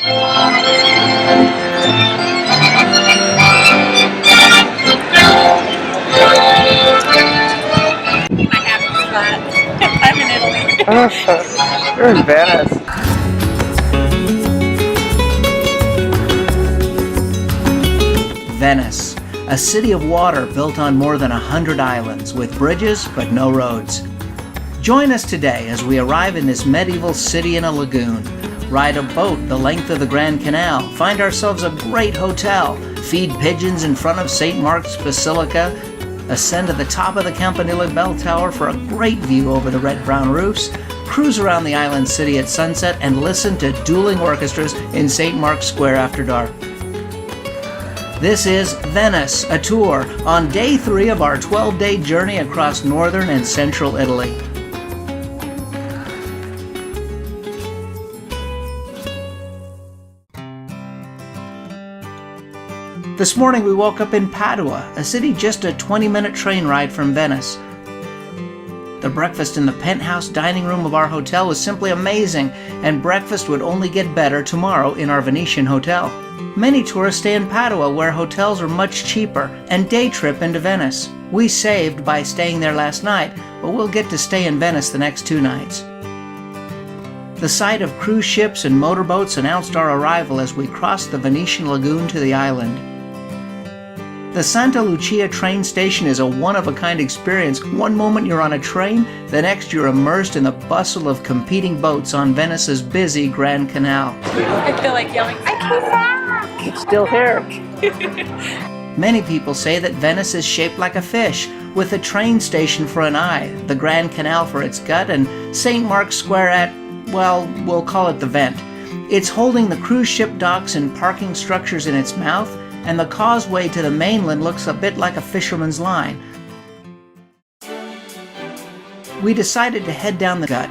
My happy spot. I'm in Italy. You're in Venice. Venice, a city of water built on more than 100 islands with bridges but no roads. Join us today as we arrive in this medieval city in a lagoon, ride a boat the length of the Grand Canal, find ourselves a great hotel, feed pigeons in front of St. Mark's Basilica, ascend to the top of the Campanile bell tower for a great view over the red-brown roofs, cruise around the island city at sunset, and listen to dueling orchestras in St. Mark's Square after dark. This is Venice, a tour on day 3 of our 12-day journey across northern and central Italy. This morning we woke up in Padua, a city just a 20-minute train ride from Venice. The breakfast in the penthouse dining room of our hotel was simply amazing, and breakfast would only get better tomorrow in our Venetian hotel. Many tourists stay in Padua, where hotels are much cheaper, and day trip into Venice. We saved by staying there last night, but we'll get to stay in Venice the next 2 nights. The sight of cruise ships and motorboats announced our arrival as we crossed the Venetian lagoon to the island. The Santa Lucia train station is a one-of-a-kind experience. One moment you're on a train, the next you're immersed in the bustle of competing boats on Venice's busy Grand Canal. I feel like yelling, I came back! It's still here. Many people say that Venice is shaped like a fish, with the train station for an eye, the Grand Canal for its gut, and St. Mark's Square at, well, we'll call it the vent. It's holding the cruise ship docks and parking structures in its mouth, and the causeway to the mainland looks a bit like a fisherman's line. We decided to head down the gut.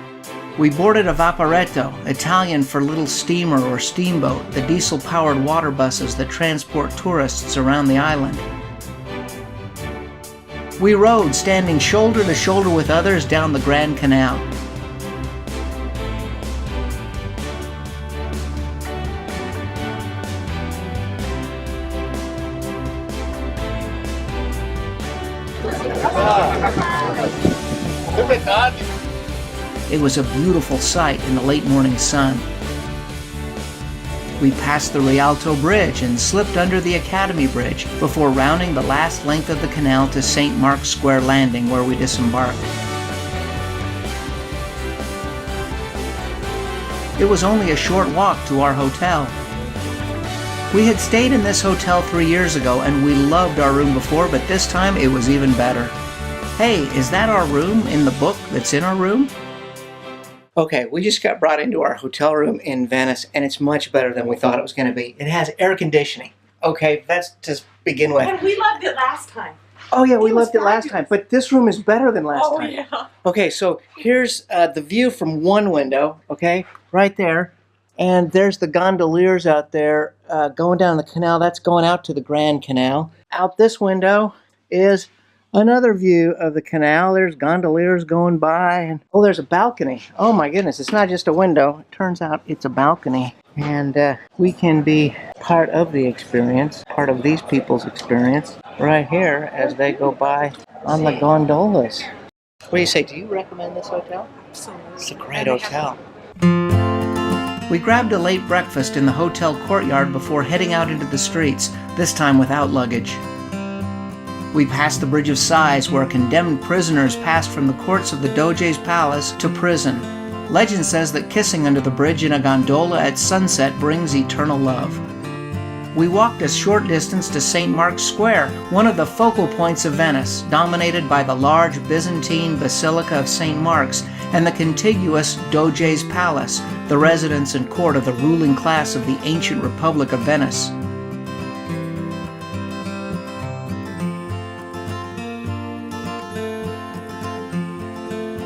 We boarded a vaporetto, Italian for little steamer or steamboat, the diesel-powered water buses that transport tourists around the island. We rode, standing shoulder to shoulder with others down the Grand Canal. It was a beautiful sight in the late morning sun. We passed the Rialto Bridge and slipped under the Academy Bridge before rounding the last length of the canal to St. Mark's Square Landing, where we disembarked. It was only a short walk to our hotel. We had stayed in this hotel 3 years ago, and we loved our room before, but this time it was even better. Hey, is that our room in the book that's in our room? Okay, we just got brought into our hotel room in Venice, and it's much better than we thought it was going to be. It has air conditioning. Okay, that's to begin with. And we loved it last time. Oh yeah, we loved it last time, but this room is better than last time. Oh yeah. Okay, so here's the view from one window, okay, right there. And there's the gondoliers out there going down the canal. That's going out to the Grand Canal. Out this window is another view of the canal. There's gondoliers going by. And oh, there's a balcony. Oh my goodness, it's not just a window. It turns out it's a balcony. And we can be part of the experience, part of these people's experience, right here as they go by on the gondolas. What do you say? Do you recommend this hotel? Absolutely. It's a great hotel. We grabbed a late breakfast in the hotel courtyard before heading out into the streets, this time without luggage. We passed the Bridge of Sighs, where condemned prisoners passed from the courts of the Doge's palace to prison. Legend says that kissing under the bridge in a gondola at sunset brings eternal love. We walked a short distance to St. Mark's Square, one of the focal points of Venice, dominated by the large Byzantine Basilica of St. Mark's and the contiguous Doge's Palace, the residence and court of the ruling class of the ancient Republic of Venice.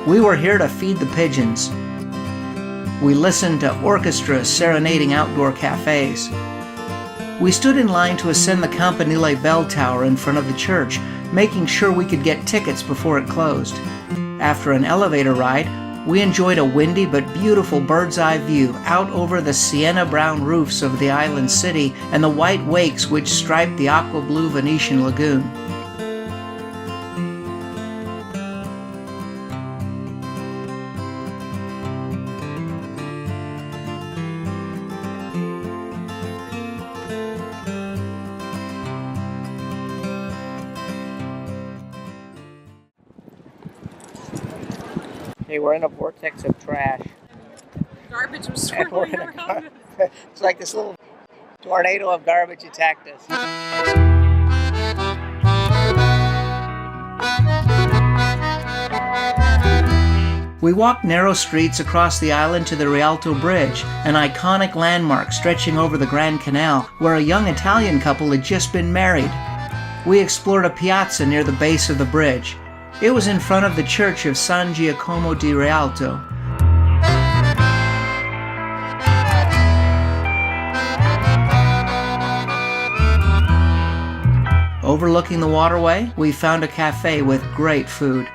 We were here to feed the pigeons. We listened to orchestras serenading outdoor cafes. We stood in line to ascend the Campanile bell tower in front of the church, making sure we could get tickets before it closed. After an elevator ride, We enjoyed a windy but beautiful bird's-eye view out over the sienna-brown roofs of the island city and the white wakes which striped the aqua-blue Venetian lagoon. Hey, we're in a vortex of trash. Garbage was swirling around. It's like this little tornado of garbage attacked us. We walked narrow streets across the island to the Rialto Bridge, an iconic landmark stretching over the Grand Canal, where a young Italian couple had just been married. We explored a piazza near the base of the bridge. It was in front of the church of San Giacomo di Rialto. Overlooking the waterway, we found a cafe with great food.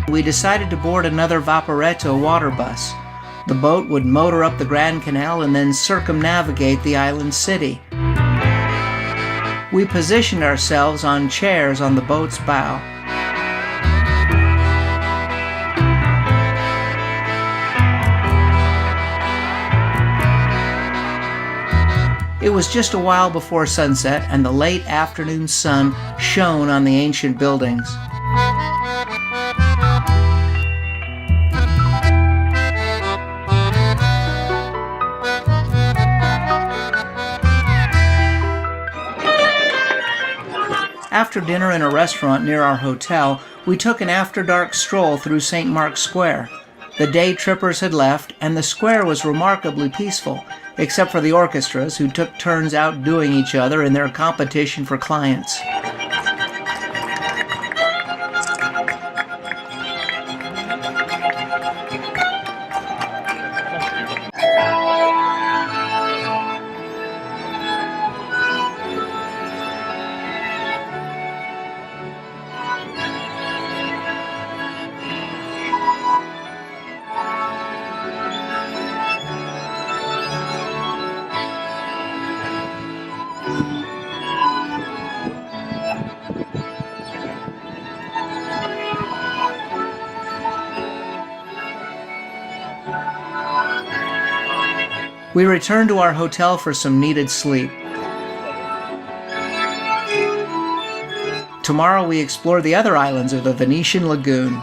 We decided to board another Vaporetto water bus. The boat would motor up the Grand Canal and then circumnavigate the island city. We positioned ourselves on chairs on the boat's bow. It was just a while before sunset, and the late afternoon sun shone on the ancient buildings. After dinner in a restaurant near our hotel, we took an after-dark stroll through St. Mark's Square. The day trippers had left, and the square was remarkably peaceful, except for the orchestras, who took turns outdoing each other in their competition for clients. We returned to our hotel for some needed sleep. Tomorrow we explore the other islands of the Venetian lagoon.